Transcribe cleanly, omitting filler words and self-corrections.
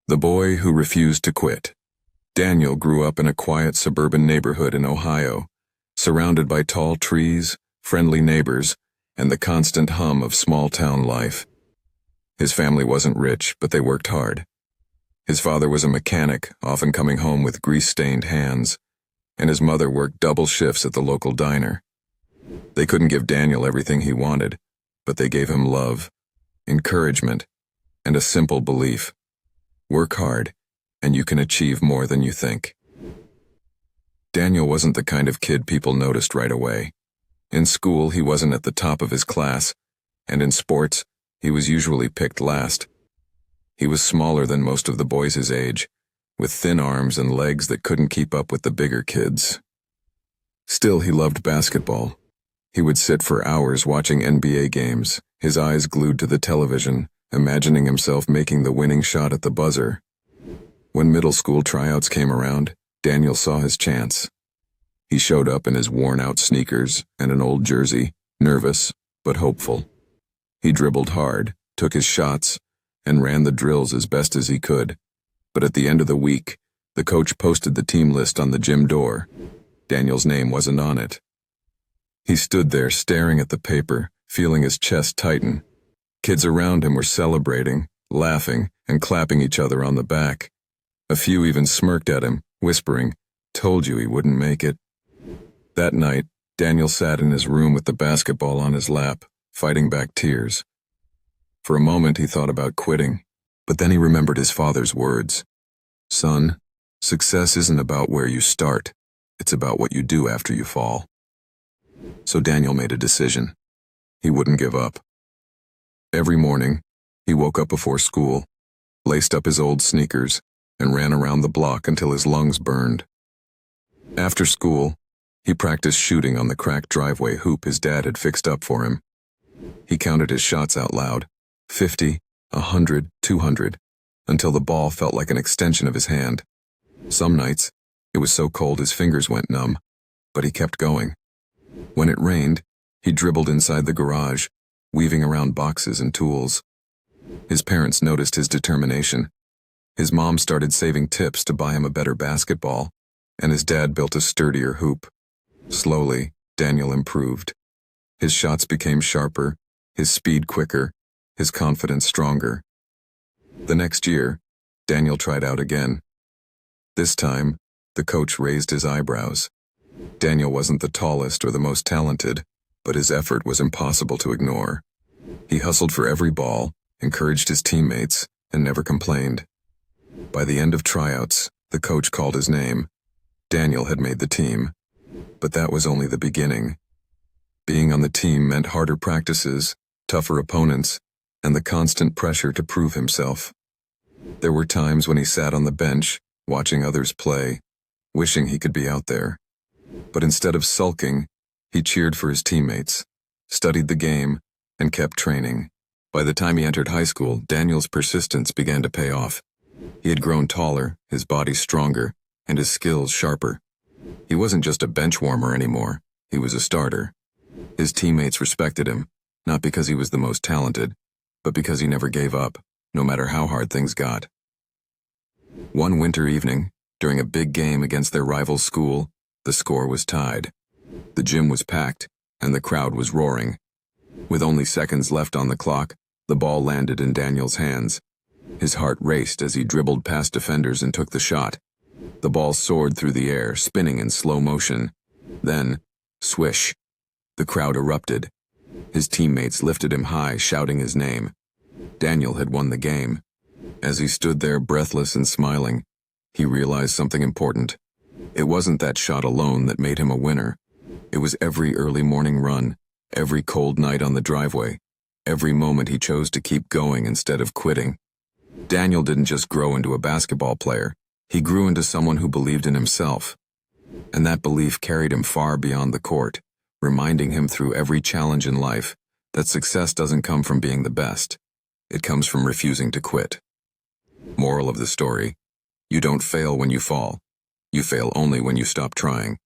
The boy who refused to quit. Daniel grew up in a quiet suburban neighborhood in Ohio, surrounded by tall trees, friendly neighbors, and the constant hum of small-town life. His family wasn't rich, but they worked hard. His father was a mechanic, often coming home with grease-stained hands, and his mother worked double shifts at the local diner. They couldn't give Daniel everything he wanted, but they gave him love, encouragement, and a simple belief. Work hard, and you can achieve more than you think. Daniel wasn't the kind of kid people noticed right away. In school, he wasn't at the top of his class, and in sports, he was usually picked last. He was smaller than most of the boys his age, with thin arms and legs that couldn't keep up with the bigger kids. Still, he loved basketball. He would sit for hours watching NBA games, his eyes glued to the television, imagining himself making the winning shot at the buzzer. When middle school tryouts came around, Daniel saw his chance. He showed up in his worn-out sneakers and an old jersey, nervous but hopeful. He dribbled hard, took his shots, and ran the drills as best as he could. But at the end of the week, the coach posted the team list on the gym door. Daniel's name wasn't on it. He stood there staring at the paper, feeling his chest tighten. Kids around him were celebrating, laughing, and clapping each other on the back. A few even smirked at him, whispering, "Told you he wouldn't make it." That night, Daniel sat in his room with the basketball on his lap, fighting back tears. For a moment he thought about quitting, but then he remembered his father's words. "Son, success isn't about where you start, it's about what you do after you fall." So Daniel made a decision. He wouldn't give up. Every morning, he woke up before school, laced up his old sneakers, and ran around the block until his lungs burned. After school, he practiced shooting on the cracked driveway hoop his dad had fixed up for him. He counted his shots out loud, 50, 100, 200, until the ball felt like an extension of his hand. Some nights, it was so cold his fingers went numb, but he kept going. When it rained, he dribbled inside the garage, weaving around boxes and tools. His parents noticed his determination. His mom started saving tips to buy him a better basketball, and his dad built a sturdier hoop. Slowly, Daniel improved. His shots became sharper, his speed quicker, his confidence stronger. The next year, Daniel tried out again. This time, the coach raised his eyebrows. Daniel wasn't the tallest or the most talented, but his effort was impossible to ignore. He hustled for every ball, encouraged his teammates, and never complained. By the end of tryouts, the coach called his name. Daniel had made the team. But that was only the beginning. Being on the team meant harder practices, tougher opponents, and the constant pressure to prove himself. There were times when he sat on the bench, watching others play, wishing he could be out there. But instead of sulking, he cheered for his teammates, studied the game, and kept training. By the time he entered high school, Daniel's persistence began to pay off. He had grown taller, his body stronger, and his skills sharper. He wasn't just a bench warmer anymore, he was a starter. His teammates respected him, not because he was the most talented, but because he never gave up, no matter how hard things got. One winter evening, during a big game against their rival school, the score was tied. The gym was packed, and the crowd was roaring. With only seconds left on the clock, the ball landed in Daniel's hands. His heart raced as he dribbled past defenders and took the shot. The ball soared through the air, spinning in slow motion. Then, swish. The crowd erupted. His teammates lifted him high, shouting his name. Daniel had won the game. As he stood there breathless and smiling, he realized something important. It wasn't that shot alone that made him a winner. It was every early morning run, every cold night on the driveway, every moment he chose to keep going instead of quitting. Daniel didn't just grow into a basketball player. He grew into someone who believed in himself. And that belief carried him far beyond the court, reminding him through every challenge in life that success doesn't come from being the best. It comes from refusing to quit. Moral of the story: you don't fail when you fall. You fail only when you stop trying.